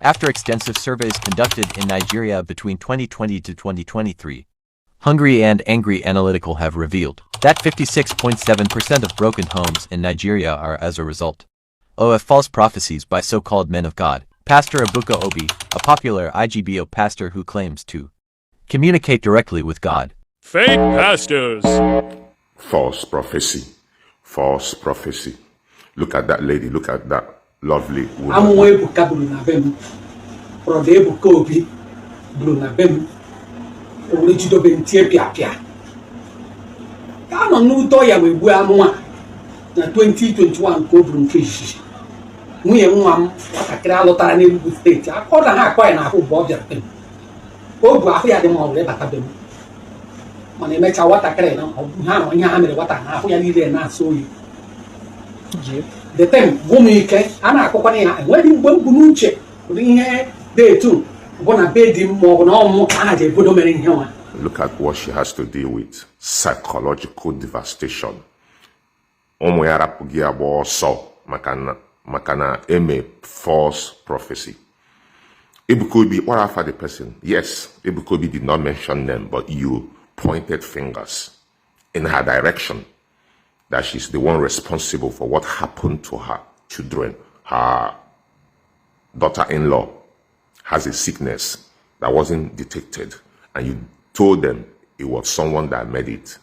After extensive surveys conducted in Nigeria between 2020 to 2023, Hungry and Angry Analytical have revealed that 56.7% of broken homes in Nigeria are as a result of false prophecies by so-called men of God. Pastor Ebuka Obi, a popular IGBO pastor who claims to communicate directly with God. Fake pastors. False prophecy. False prophecy. Look at that lady. Look at that lovely woman. Na 2021 ko buru nke isi nwunye nwa m nwatakịrị alụtara n'Enugu steeti akọda ha akọ ya na ahụ bụ ọ bịara be m o bu ahụ ya dị ma ọ bụrụ ịbata be m mana emecha nwatakịrị na ha onye ha mere nwata na ahụ ya niile na-asọ oyi the time bụ m ike a na-akọkwana ya enweghị mgbe m bụ n'uche ụdị ihe dị etu bụ na be di m ma ọ bụ na ọmụ ka ha ji ebodo mere ihe nwa. Look at what she has to deal with. Psychological devastation. Makana eme false prophecy. Ebukobi, what after the person? Yes, Ebukobi did not mention them, but you pointed fingers in her direction that she's the one responsible for what happened to her children. Her daughter-in-law has a sickness that wasn't detected, and you told them it was someone that made it.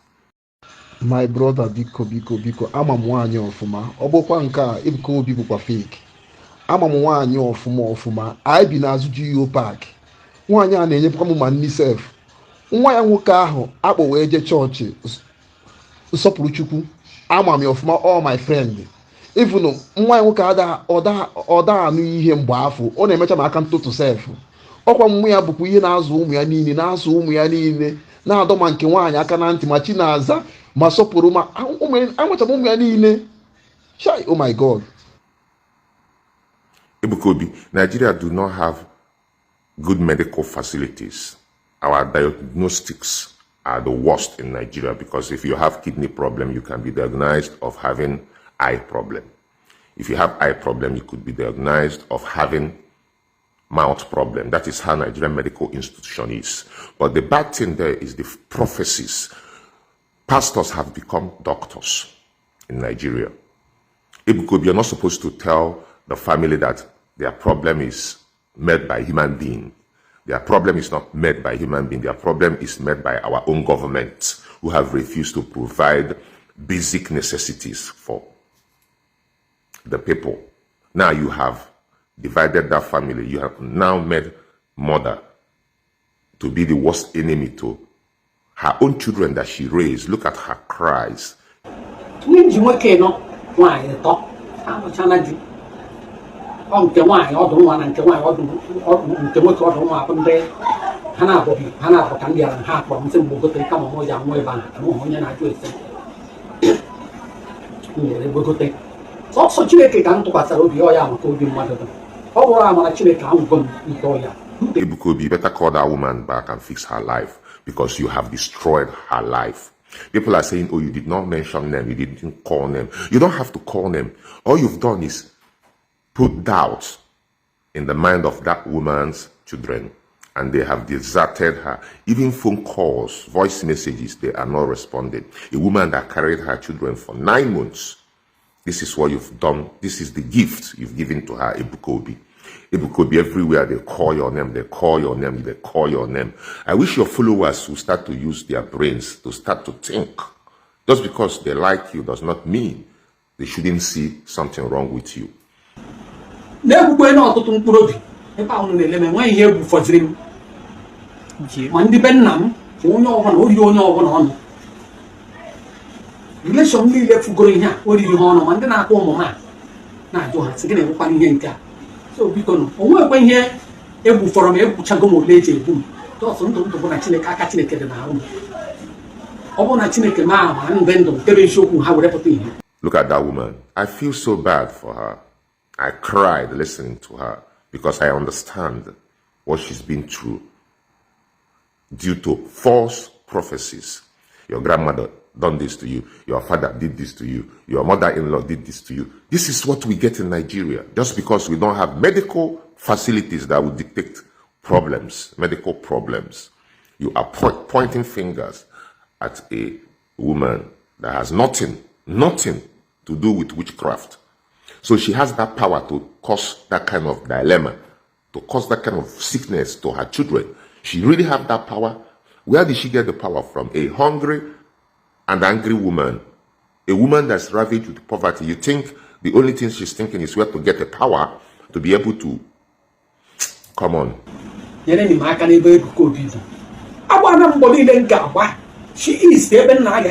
My brother, biko, ama m nwaanyị ọfụma, ọ bụkwa nke a Ebuka Obi bụkwa fake. Ama m nwaanyị ọfụma, anyị bi n'azụ GO Park. Nwaanyị a na-enyepụkwa m ma nni sef. Nwa ya nwoke ahụ akpọ wee je chọọchị nsọpụrụ Chukwu. Ama m ọfụma, all my friend. Even nwa ya nwoke ọda anụ ihe mgbe afọ, ọ na-emecha m aka ntụtụ sef. Ọkwa mmụ ya bụkwa ihe na-azụ ụmụ ya niile, na-adọ ma nke nwaanyị aka na ntị ma chi na-aza ma sọpụrụ ma amachara ụmụ ya niile. Chai, oh my God. Ebukobi, Nigeria do not have good medical facilities. Our diagnostics are the worst in Nigeria, because if you have kidney problem, you can be diagnosed of having eye problem. If you have eye problem, you could be diagnosed of having mouth problem. That is how Nigerian medical institution is. But the bad thing there is the prophecies. Pastors have become doctors in Nigeria. Ebukobi, you're not supposed to tell the family that their problem is made by human being. Their problem is not made by human being. Their problem is made by our own government, who have refused to provide basic necessities for the people. Now you have divided that family. You have now made mother to be the worst enemy to her own children that she raised. Look at her cries. Ebukobi, better call that woman back and fix her life, because you have destroyed her life. People are saying, oh, you did not mention them, you didn't call them. You don't have to call them. All you've done is put doubt in the mind of that woman's children, and they have deserted her. Even phone calls, voice messages, they are not responding. A woman that carried her children for 9 months. This is what you've done. This is the gift you've given to her, Ebukobi. Ebukobi, everywhere they call your name, they call your name, they call your name. I wish your followers will start to use their brains to start to think. Just because they like you does not mean they shouldn't see something wrong with you. Relation niile fugoro ihe a oriri ha ọnụ ma ndị na-akpọ ụmụ ha na-ajụ ha sị gị na-enwekwa ihe nke a. So biko nụ onwekwe ihe egbufọrọ m egbuchago m ole eji egbu m jọsọ ndụ bụ na Chineke aka Chineke dị n'ahụ m. Ọ bụ na Chineke ma ndị ndụ nkebe isiokwu ha were pụta ihe. Look at that woman. I feel so bad for her. I cried listening to her, because I understand what she's been through due to false prophecies. Your grandmother done this to you, your father did this to you, your mother-in-law did this to you. This is what we get in Nigeria, just because we don't have medical facilities that will dictate problems, medical problems. You are pointing fingers at a woman that has nothing to do with witchcraft. So she has that power to cause that kind of dilemma, to cause that kind of sickness to her children. She really have that power. Where did she get the power from? A hungry and angry woman, a woman that's ravaged with poverty. You think the only thing she's thinking is where to get the power to be able to come on. She is even now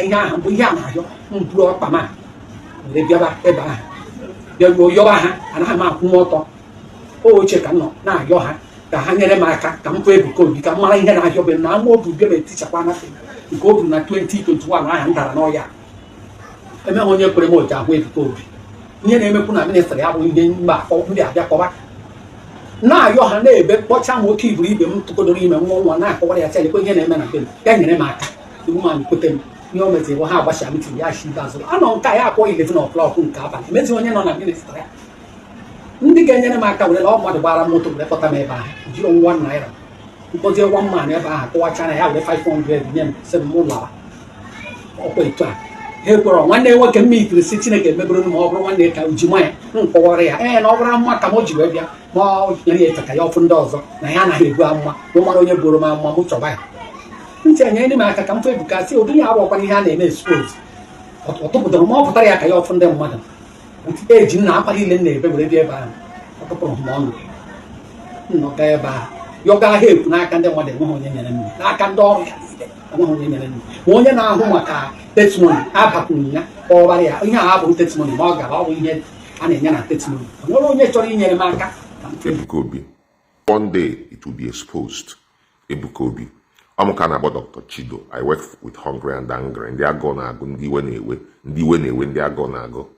oh, check no, now you have the hanging marker, come to become my head. I have been now more to give a teacher one thing. You go to 2021, I am Taranoia. And then when you put a more job with Kobe. Near name of minister, I will be back over the Jacoba. Now your hand, but what time will keep leaving to go to him and one night for what I said, going in and then in a marker. The woman put them. You may say, well, how was I meeting? Yeah, she does. I don't care how you live in a floor. Maybe when you're on a minister. Ndi Kenya maka wale lawa mwade bara moto wale pota meba jiro 1 naira because you one man eba ko wacha na ya wale 500 yen se mo lawa okwe twa he kworo nwanne wo ke mi tiri siti na ke mebro no mo bro nwanne ka ujima ya nko wore ya na obra mma ka mo jiwe bia mo yeri etaka ya ofu ndozo na ya na hegu amma no mara onye boro ma amma mo choba ya nti anya ni maka ka mfa ebuka si obi ya abo kwa ni ha na eme expose otobodo mo putara ya ka ya ofu ndem mmadu age na akpali ile na-ebe were bịa ebe ahụ ọtụpụrụ m ọnụ nnọkọ ebe ahụ yọga ha ekwu n'aka ndị mmadụ enweghị onye nyere nri n'aka ndị ọrụ ya niile enweghị onye nyere nri ma onye na-ahụ maka testimony abakwuru ya ọbara ya ihe a abụghị testimony ma ọ gara ọ bụ ihe a na-enye na testimony nwere onye chọrọ inyere m aka Ebuka Obi. One day it will be exposed. Ebuka Obi. I'm about Dr. Chido. I work with Hungry and Angry, and they are gonna go. Ndi we na-ewe, ndị are gonna go.